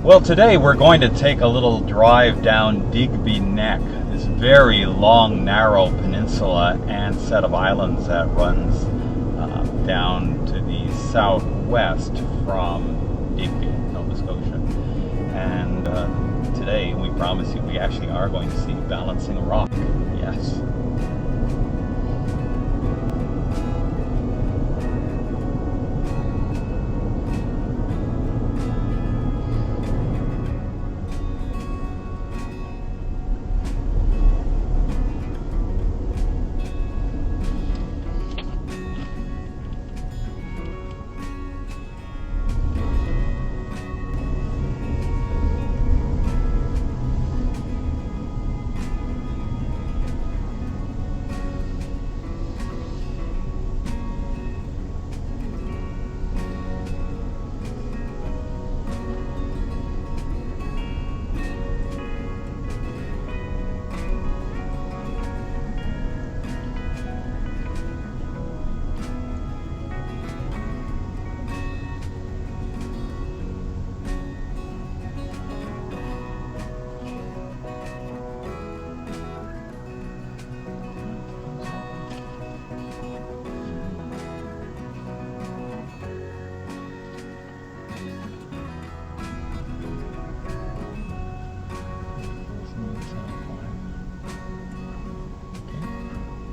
Well, today we're going to take a little drive down Digby Neck, this very long, narrow peninsula and set of islands that runs down to the southwest from Digby, Nova Scotia. And today, we promise you, we actually are going to see balancing rock. Yes.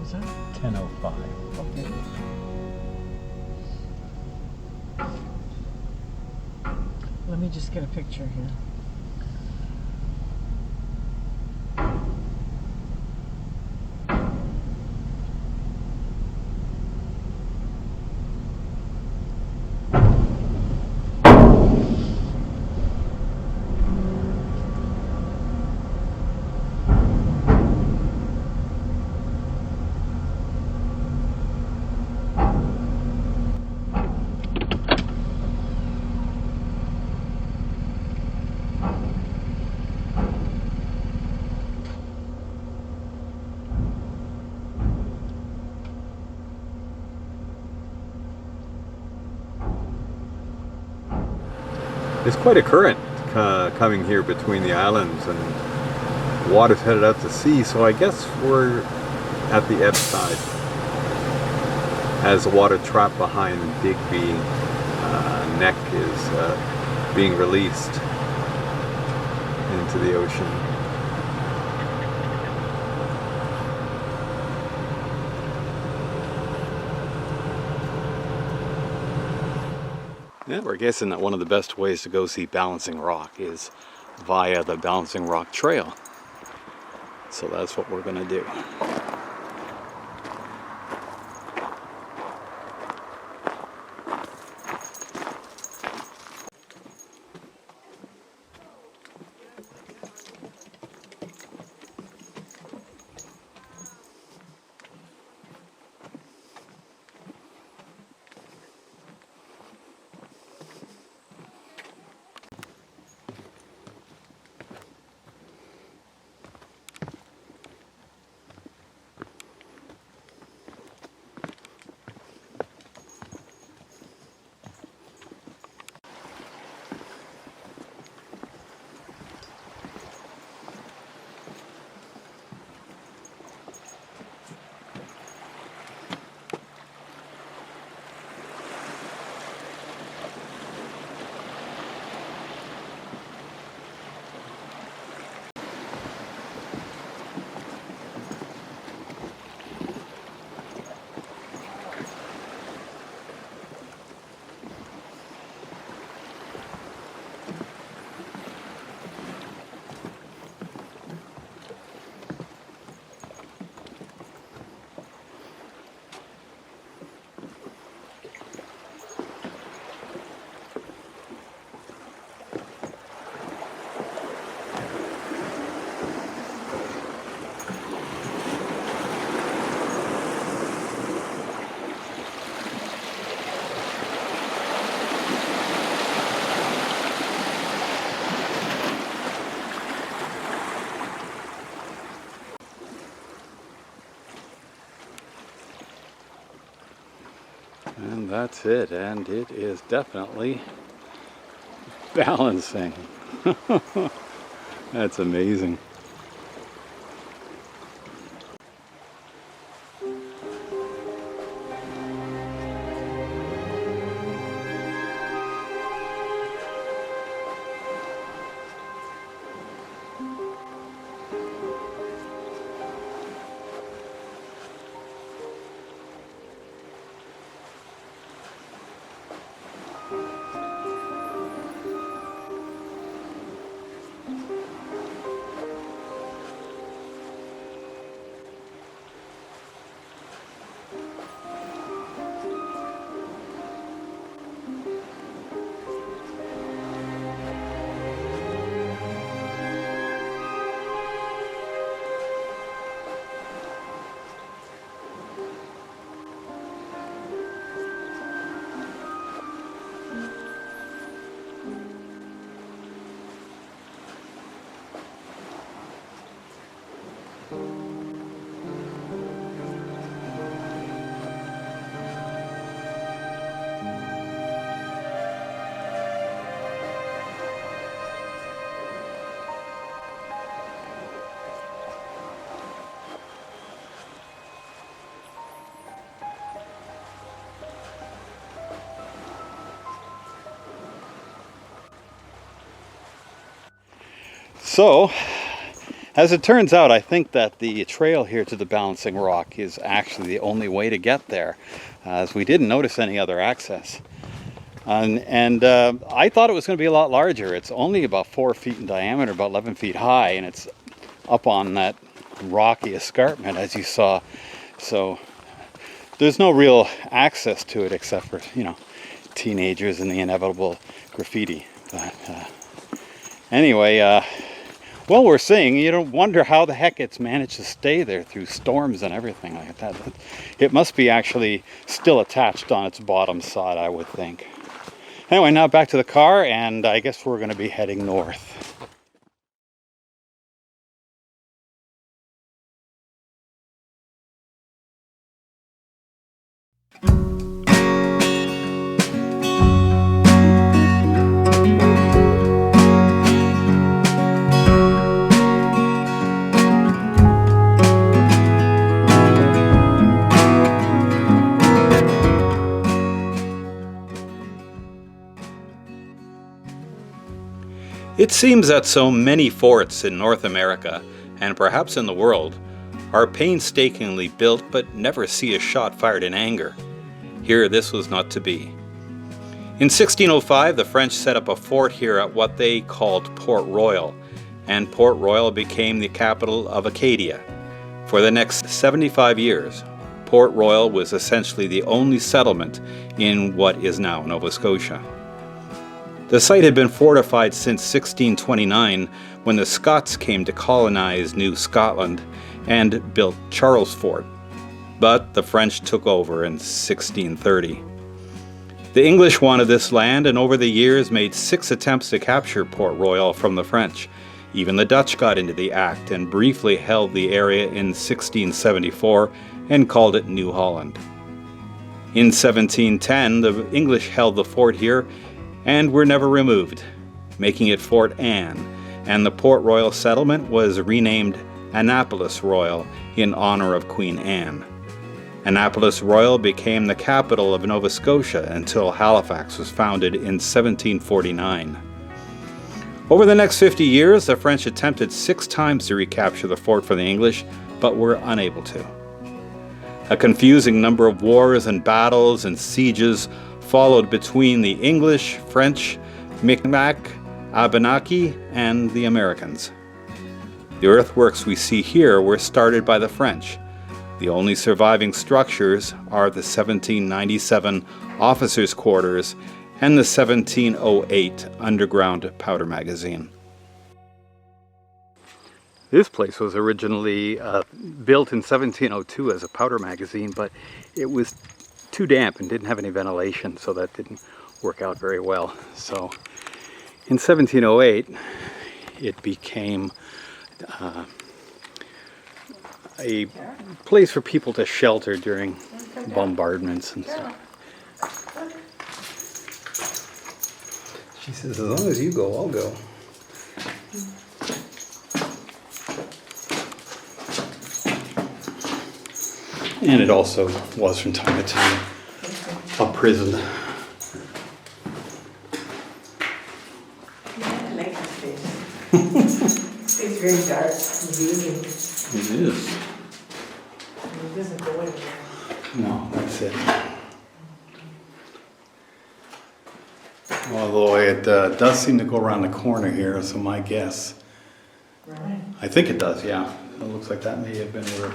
Is that 10:05? Okay. Let me just get a picture here. There's quite a current coming here between the islands, and water's headed out to sea, so I guess we're at the ebb tide as the water trapped behind Digby Neck is being released into the ocean. Yeah, we're guessing that one of the best ways to go see Balancing Rock is via the Balancing Rock Trail. So that's what we're going to do. And that's it, and it is definitely balancing. That's amazing. So, as it turns out, I think that the trail here to the Balancing Rock is actually the only way to get there, as we didn't notice any other access. And I thought it was going to be a lot larger. It's only about 4 feet in diameter, about 11 feet high, and it's up on that rocky escarpment, as you saw. So there's no real access to it except for, you know, teenagers and the inevitable graffiti. But anyway, well, we're seeing, you don't wonder how the heck it's managed to stay there through storms and everything like that. It must be actually still attached on its bottom side, I would think. Anyway, now back to the car, and I guess we're going to be heading north. It seems that so many forts in North America, and perhaps in the world, are painstakingly built but never see a shot fired in anger. Here this was not to be. In 1605, the French set up a fort here at what they called Port Royal, and Port Royal became the capital of Acadia. For the next 75 years, Port Royal was essentially the only settlement in what is now Nova Scotia. The site had been fortified since 1629, when the Scots came to colonize New Scotland and built Charles Fort. But the French took over in 1630. The English wanted this land, and over the years made 6 attempts to capture Port Royal from the French. Even the Dutch got into the act and briefly held the area in 1674 and called it New Holland. In 1710, the English held the fort here and were never removed, making it Fort Anne, and the Port Royal settlement was renamed Annapolis Royal in honor of Queen Anne. Annapolis Royal became the capital of Nova Scotia until Halifax was founded in 1749. Over the next 50 years, the French attempted 6 times to recapture the fort from the English, but were unable to. A confusing number of wars and battles and sieges followed between the English, French, Micmac, Abenaki, and the Americans. The earthworks we see here were started by the French. The only surviving structures are the 1797 officers' quarters and the 1708 underground powder magazine. This place was originally built in 1702 as a powder magazine, but it was too damp and didn't have any ventilation, so that didn't work out very well. So in 1708 it became a place for people to shelter during bombardments and stuff. She says, as long as you go, I'll go. And it also was from time to time a prison. Yeah, I like this space. It's very dark and gloomy. It is. It doesn't go anywhere. No, that's it. Although it does seem to go around the corner here, so my guess. Right. I think it does, yeah. It looks like that may have been where.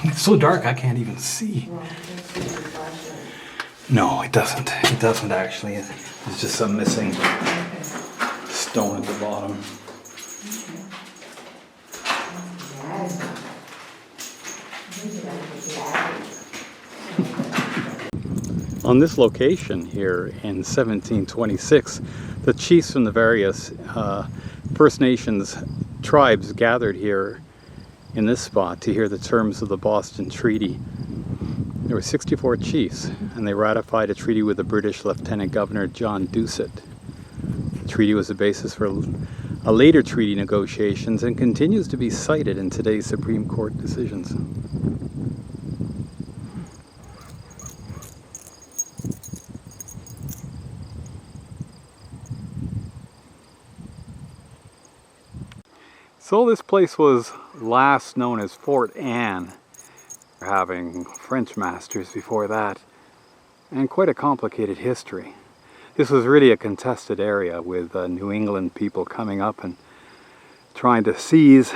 It's so dark I can't even see. Well, let's see the flashlight. No, it doesn't. It doesn't actually. It's just some missing Okay. stone at the bottom. On this location here in 1726, the chiefs from the various First Nations tribes gathered here in this spot to hear the terms of the Boston Treaty. There were 64 chiefs, and they ratified a treaty with the British Lieutenant Governor John Doucet. The treaty was the basis for a later treaty negotiations and continues to be cited in today's Supreme Court decisions. So this place was last known as Fort Anne, having French masters before that, and quite a complicated history. This was really a contested area with New England people coming up and trying to seize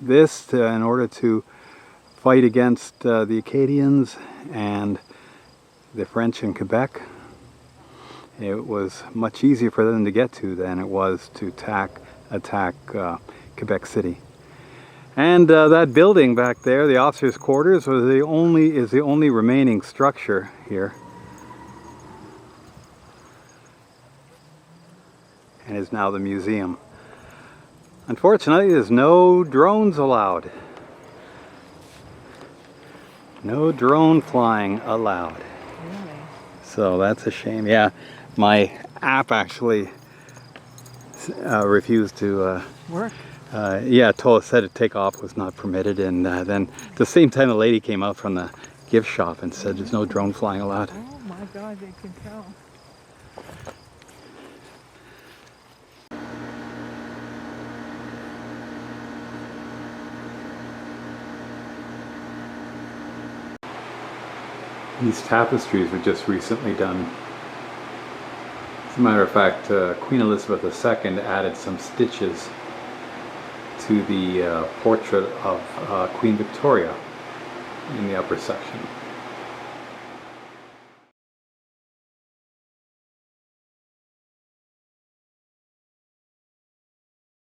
this in order to fight against the Acadians and the French in Quebec. It was much easier for them to get to than it was to attack Quebec City. And that building back there, the officers' quarters, is the only remaining structure here, and is now the museum. Unfortunately, there's no drones allowed. No drone flying allowed. Really? So that's a shame. Yeah, my app actually refused to Work? yeah, said takeoff was not permitted, and then at the same time a lady came out from the gift shop and said there's no drone flying allowed. Oh my God, they can tell. These tapestries were just recently done. As a matter of fact, Queen Elizabeth II added some stitches to the portrait of Queen Victoria in the upper section.